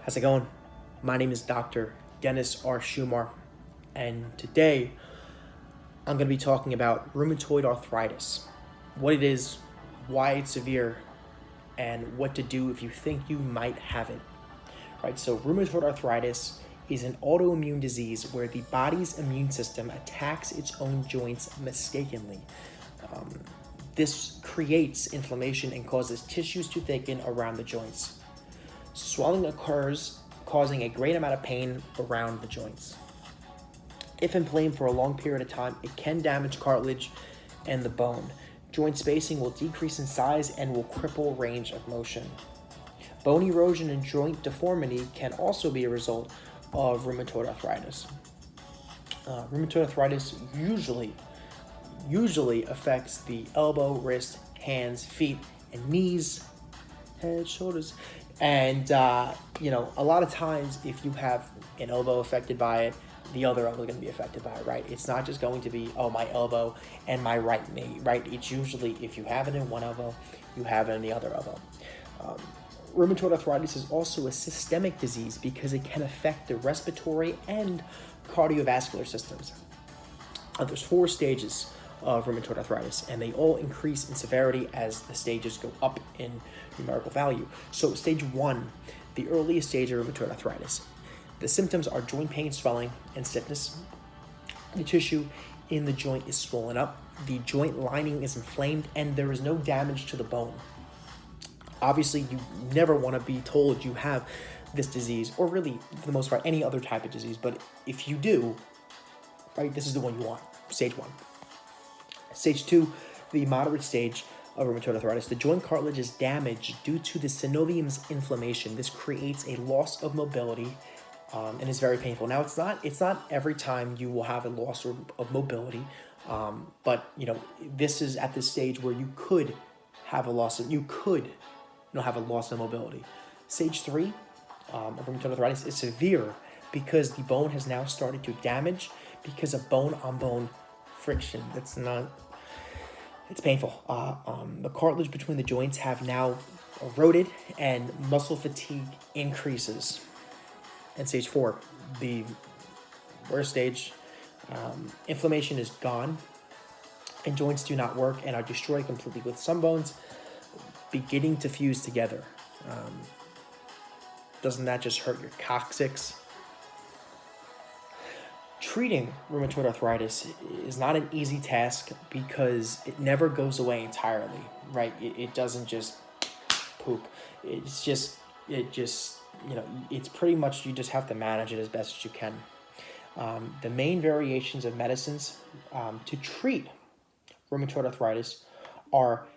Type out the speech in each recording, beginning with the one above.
How's it going? My name is Dr. Dennis R. Schumar, and today I'm going to be talking about rheumatoid arthritis, what it is, why it's severe, and what to do if you think you might have it. Right, so rheumatoid arthritis is an autoimmune disease where the body's immune system attacks its own joints mistakenly. Um, this creates inflammation and causes tissues to thicken around the joints. Swelling occurs, causing a great amount of pain around the joints. If inflamed for a long period of time, it can damage cartilage and the bone. Joint spacing will decrease in size and will cripple range of motion. Bone erosion and joint deformity can also be a result of rheumatoid arthritis. Rheumatoid arthritis usually affects the elbow, wrist, hands, feet, and knees, head, shoulders. And, a lot of times if you have an elbow affected by it, the other elbow is going to be affected by it, right? It's not just going to be, my elbow and my right knee, right? It's usually, if you have it in one elbow, you have it in the other elbow. Rheumatoid arthritis is also a systemic disease because it can affect the respiratory and cardiovascular systems. There's 4 stages of rheumatoid arthritis, and they all increase in severity as the stages go up in numerical value. So stage 1, the earliest stage of rheumatoid arthritis. The symptoms are joint pain, swelling, and stiffness. The tissue in the joint is swollen up, the joint lining is inflamed, and there is no damage to the bone. Obviously, you never want to be told you have this disease, or really, for the most part, any other type of disease, but if you do, right, this is the one you want, stage 1. Stage 2, the moderate stage of rheumatoid arthritis. The joint cartilage is damaged due to the synovium's inflammation. This creates a loss of mobility and is very painful. Now, it's not every time you will have a loss of mobility, but this is at the stage where you could have a loss of mobility. Stage 3 of rheumatoid arthritis is severe because the bone has now started to damage because of bone-on-bone friction. It's painful. The cartilage between the joints have now eroded and muscle fatigue increases. And stage 4, the worst stage, inflammation is gone and joints do not work and are destroyed completely, with some bones beginning to fuse together. Doesn't that just hurt your coccyx? Treating rheumatoid arthritis is not an easy task because it never goes away entirely, right? It doesn't just poop. It's pretty much, you just have to manage it as best as you can. The main variations of medicines to treat rheumatoid arthritis are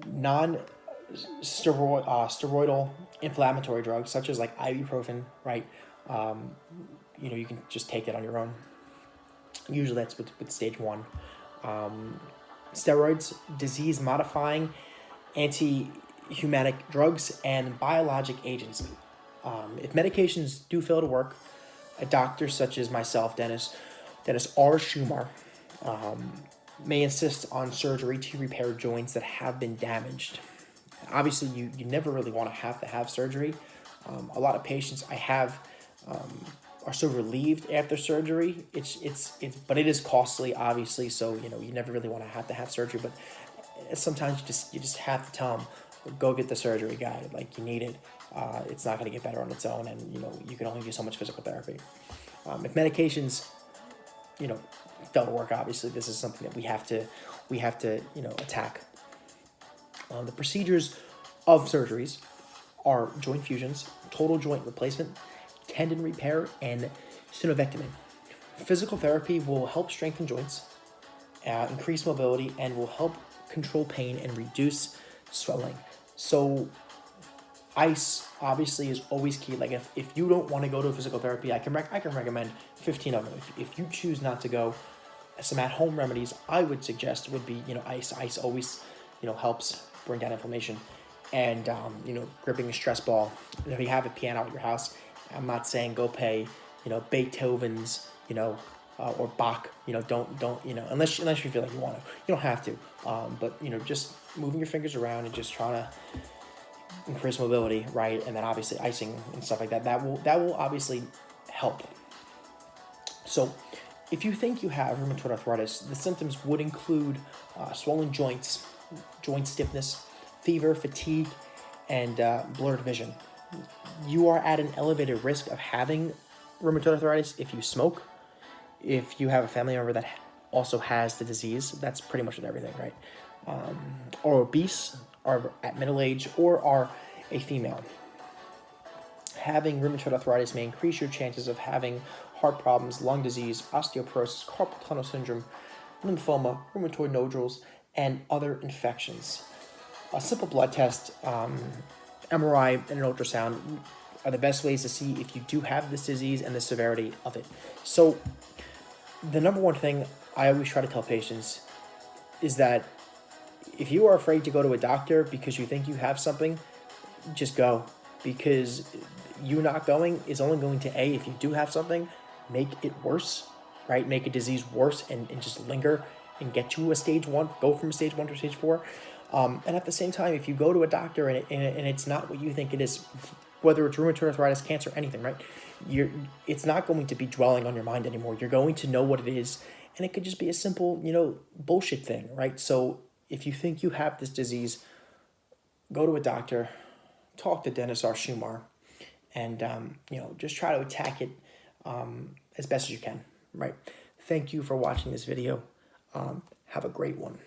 non-steroidal inflammatory drugs, such as like ibuprofen, right? You can just take it on your own. Usually that's with stage 1. Steroids, disease-modifying, anti-humanic drugs, and biologic agents. If medications do fail to work, a doctor such as myself, Dennis R. Schumar, may insist on surgery to repair joints that have been damaged. Obviously, you never really want to have surgery. A lot of patients I have are so relieved after surgery. But it is costly, obviously. So you never really want to have surgery. But sometimes you just have to tell them, go get the surgery guy. Like, you need it. It's not going to get better on its own, and you can only do so much physical therapy. If medications fail to work, obviously this is something that we have to attack. The procedures of surgeries are joint fusions, total joint replacement, tendon repair, and synovectomy. Physical therapy will help strengthen joints, increase mobility, and will help control pain and reduce swelling. So ice obviously is always key. Like, if you don't want to go to physical therapy, I can recommend 15 of them. If you choose not to go, some at-home remedies I would suggest would be ice. Ice always helps bring down inflammation, and gripping a stress ball. If you have a piano at your house, I'm not saying go pay Beethoven's or Bach. Don't unless you feel like you want to. You don't have to. But just moving your fingers around and just trying to increase mobility, right? And then obviously icing and stuff like that. That will obviously help. So if you think you have rheumatoid arthritis, the symptoms would include swollen joints, joint stiffness, fever, fatigue, and blurred vision. You are at an elevated risk of having rheumatoid arthritis if you smoke, if you have a family member that also has the disease. That's pretty much with everything, right? Or obese, or at middle age, or are a female. Having rheumatoid arthritis may increase your chances of having heart problems, lung disease, osteoporosis, carpal tunnel syndrome, lymphoma, rheumatoid nodules, and other infections. A simple blood test, MRI, and an ultrasound are the best ways to see if you do have this disease and the severity of it. So the number one thing I always try to tell patients is that if you are afraid to go to a doctor because you think you have something, just go. Because you not going is only going to, A, if you do have something, make it worse, right? Make a disease worse and just linger and get you a stage 1, go from stage 1 to stage 4. And at the same time, if you go to a doctor and it's not what you think it is, whether it's rheumatoid arthritis, cancer, anything, right? It's not going to be dwelling on your mind anymore. You're going to know what it is, and it could just be a simple, bullshit thing, right? So if you think you have this disease, go to a doctor, talk to Dennis R. Shumar, and just try to attack it as best as you can, right? Thank you for watching this video. Have a great one.